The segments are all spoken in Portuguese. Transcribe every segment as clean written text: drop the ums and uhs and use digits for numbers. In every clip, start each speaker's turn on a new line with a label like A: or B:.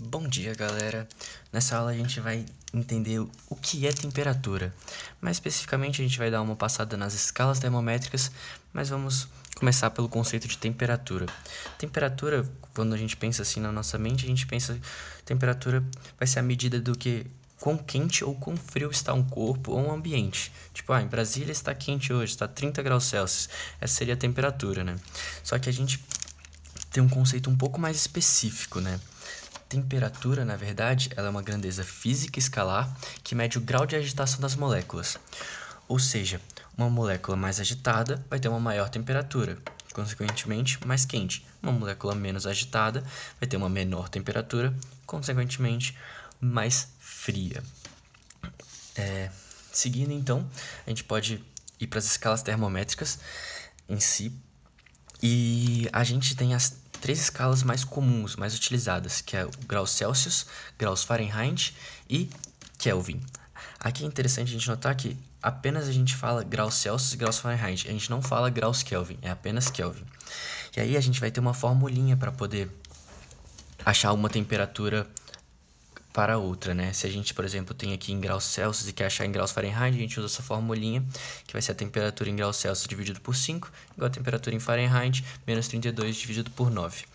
A: Bom dia, galera! Nessa aula a gente vai entender o que é temperatura. Mais especificamente, a gente vai dar uma passada nas escalas termométricas, mas vamos começar pelo conceito de temperatura. Temperatura, quando a gente pensa assim na nossa mente, a gente pensa temperatura vai ser a medida do que quão quente ou quão frio está um corpo ou um ambiente. Tipo, em Brasília está quente hoje, está 30 graus Celsius. Essa seria a temperatura, né? Só que a gente tem um conceito um pouco mais específico, né? Temperatura, na verdade, ela é uma grandeza física escalar que mede o grau de agitação das moléculas. Ou seja, uma molécula mais agitada vai ter uma maior temperatura, consequentemente mais quente. Uma molécula menos agitada vai ter uma menor temperatura, consequentemente mais fria. Seguindo então, a gente pode ir para as escalas termométricas em si. E a gente tem as três escalas mais comuns, mais utilizadas, que é o graus Celsius, graus Fahrenheit e Kelvin. Aqui é interessante a gente notar que apenas a gente fala graus Celsius e graus Fahrenheit, a gente não fala graus Kelvin, é apenas Kelvin. E aí a gente vai ter uma formulinha para poder achar uma temperatura para outra, né? Se a gente, por exemplo, tem aqui em graus Celsius e quer achar em graus Fahrenheit, a gente usa essa formulinha, que vai ser a temperatura em graus Celsius dividido por 5, igual a temperatura em Fahrenheit, menos 32 dividido por 9.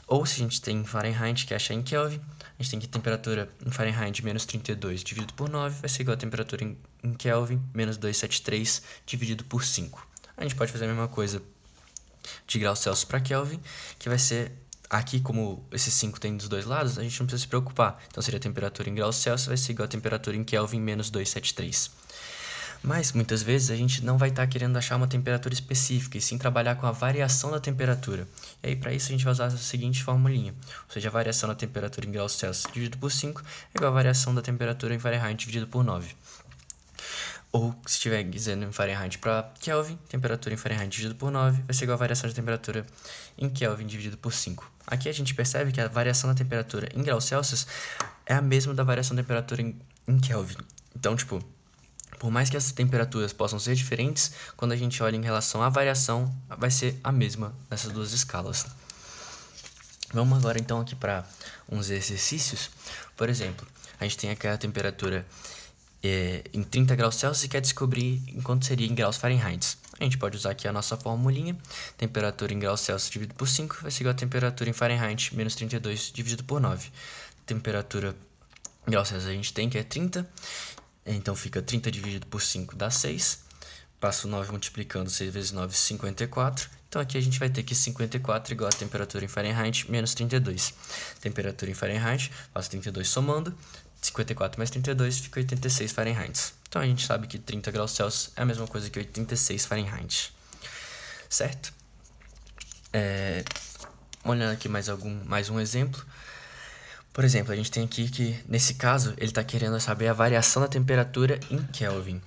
A: Ou se a gente tem em Fahrenheit, quer achar em Kelvin, a gente tem que a temperatura em Fahrenheit menos 32 dividido por 9 vai ser igual a temperatura em Kelvin, menos 273 dividido por 5. A gente pode fazer a mesma coisa de graus Celsius para Kelvin, que vai ser... Aqui, como esses 5 tem dos dois lados, a gente não precisa se preocupar. Então, seria a temperatura em graus Celsius vai ser igual a temperatura em Kelvin menos 273. Mas, muitas vezes, a gente não vai estar querendo achar uma temperatura específica, e sim trabalhar com a variação da temperatura. E aí, para isso, a gente vai usar a seguinte formulinha. Ou seja, a variação da temperatura em graus Celsius dividido por 5 é igual a variação da temperatura em Fahrenheit dividido por 9. Ou, se estiver dizendo em Fahrenheit para Kelvin, temperatura em Fahrenheit dividido por 9 vai ser igual a variação de temperatura em Kelvin dividido por 5. Aqui a gente percebe que a variação da temperatura em graus Celsius é a mesma da variação da temperatura em Kelvin. Então, tipo, por mais que essas temperaturas possam ser diferentes, quando a gente olha em relação à variação, vai ser a mesma nessas duas escalas. Vamos agora, então, aqui para uns exercícios. Por exemplo, a gente tem aqui a temperatura em 30 graus Celsius e quer descobrir quanto seria em graus Fahrenheit. A gente pode usar aqui a nossa formulinha. Temperatura em graus Celsius dividido por 5 vai ser igual a temperatura em Fahrenheit menos 32 dividido por 9. Temperatura em graus Celsius a gente tem que é 30. Então fica 30 dividido por 5 dá 6. Passo 9 multiplicando 6 vezes 9, 54. Então aqui a gente vai ter que 54 igual a temperatura em Fahrenheit menos 32. Temperatura em Fahrenheit, faço 32 somando. 54 mais 32 fica 86 Fahrenheit. Então a gente sabe que 30 graus Celsius é a mesma coisa que 86 Fahrenheit. Certo? Olhando aqui mais um exemplo. Por exemplo, a gente tem aqui que, nesse caso, ele está querendo saber a variação da temperatura em Kelvin.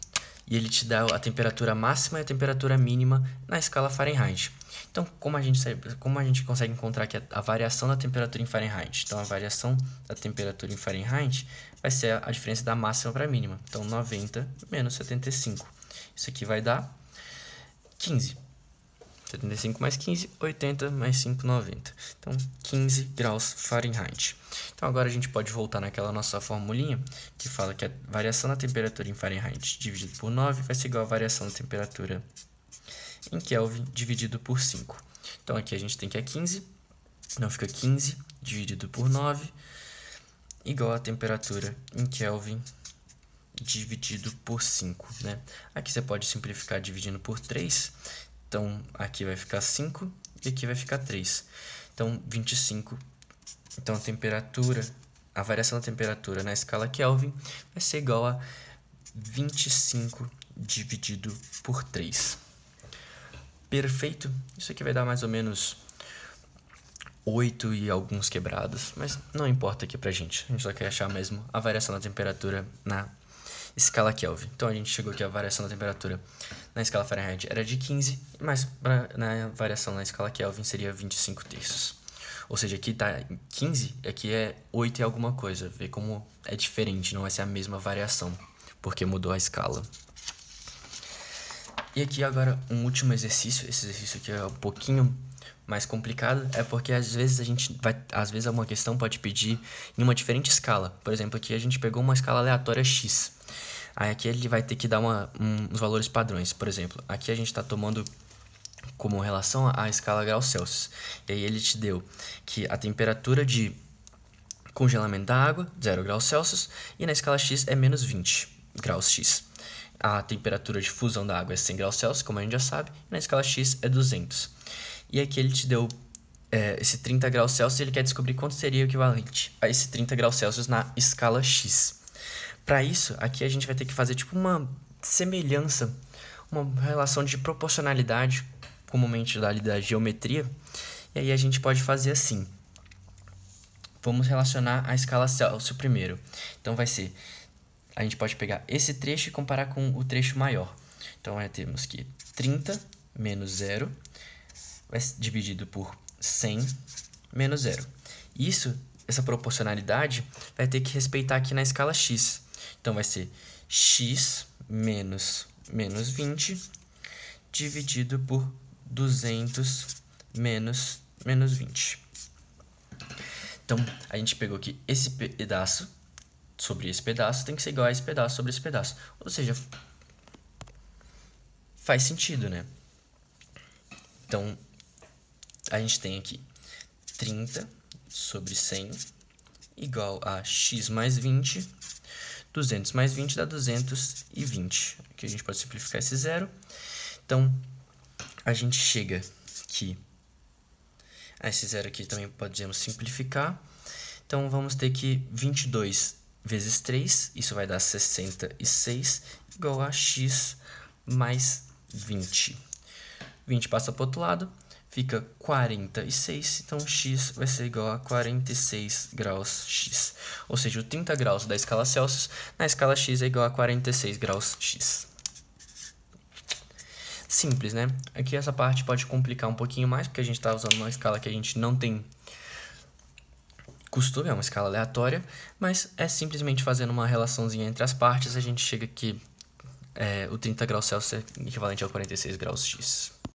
A: E ele te dá a temperatura máxima e a temperatura mínima na escala Fahrenheit. Então, como a gente consegue encontrar aqui a variação da temperatura em Fahrenheit? Então, a variação da temperatura em Fahrenheit vai ser a diferença da máxima para a mínima. Então, 90 menos 75. Isso aqui vai dar 15. 75 mais 15, 80 mais 5, 90. Então, 15 graus Fahrenheit. Então, agora a gente pode voltar naquela nossa formulinha que fala que a variação da temperatura em Fahrenheit dividido por 9 vai ser igual a variação da temperatura em Kelvin dividido por 5. Então, aqui a gente tem que é 15. Então, fica 15 dividido por 9 igual a temperatura em Kelvin dividido por 5, né? Aqui você pode simplificar dividindo por 3. Então, aqui vai ficar 5 e aqui vai ficar 3. Então, 25. Então, a variação da temperatura na escala Kelvin vai ser igual a 25 dividido por 3. Perfeito? Isso aqui vai dar mais ou menos 8 e alguns quebrados, mas não importa aqui pra gente. A gente só quer achar mesmo a variação da temperatura na escala Kelvin. Então, a gente chegou aqui a variação da temperatura na escala Fahrenheit era de 15, mas na variação na escala Kelvin seria 25 terços. Ou seja, aqui tá 15, aqui é 8 e alguma coisa. Vê como é diferente, não vai ser a mesma variação, porque mudou a escala. E aqui agora um último exercício. Esse exercício aqui é um pouquinho mais complicado é porque às vezes uma questão pode pedir em uma diferente escala. Por exemplo, aqui a gente pegou uma escala aleatória x. Aí aqui ele vai ter que dar uns valores padrões. Por exemplo, aqui a gente está tomando como relação à escala graus Celsius. E aí ele te deu que a temperatura de congelamento da água, 0 graus Celsius, e na escala x é menos 20 graus x. A temperatura de fusão da água é 100 graus Celsius, como a gente já sabe, e na escala x é 200. E aqui ele te deu esse 30 graus Celsius e ele quer descobrir quanto seria o equivalente a esse 30 graus Celsius na escala x. Para isso, aqui a gente vai ter que fazer tipo uma semelhança, uma relação de proporcionalidade, comumente dali da geometria, e aí a gente pode fazer assim. Vamos relacionar a escala Celsius primeiro. Então vai ser, a gente pode pegar esse trecho e comparar com o trecho maior. Então temos que 30 menos 0 vai ser dividido por 100 menos 0. Essa proporcionalidade vai ter que respeitar aqui na escala x. Então vai ser x menos 20 dividido por 200 menos 20. Então, a gente pegou que esse pedaço sobre esse pedaço tem que ser igual a esse pedaço sobre esse pedaço. Ou seja, faz sentido, né? Então, a gente tem aqui 30 sobre 100 igual a x mais 20. 200 mais 20 dá 220. Aqui a gente pode simplificar esse zero. Então, a gente chega aqui. Esse zero aqui também podemos simplificar. Então, vamos ter que 22 vezes 3, isso vai dar 66, igual a x mais 20. 20 passa para o outro lado, fica 46, então x vai ser igual a 46 graus x. Ou seja, o 30 graus da escala Celsius na escala x é igual a 46 graus x. Simples, né? Aqui essa parte pode complicar um pouquinho mais, porque a gente está usando uma escala que a gente não tem costume, é uma escala aleatória, mas é simplesmente fazendo uma relaçãozinha entre as partes, a gente chega que o 30 graus Celsius é equivalente ao 46 graus x.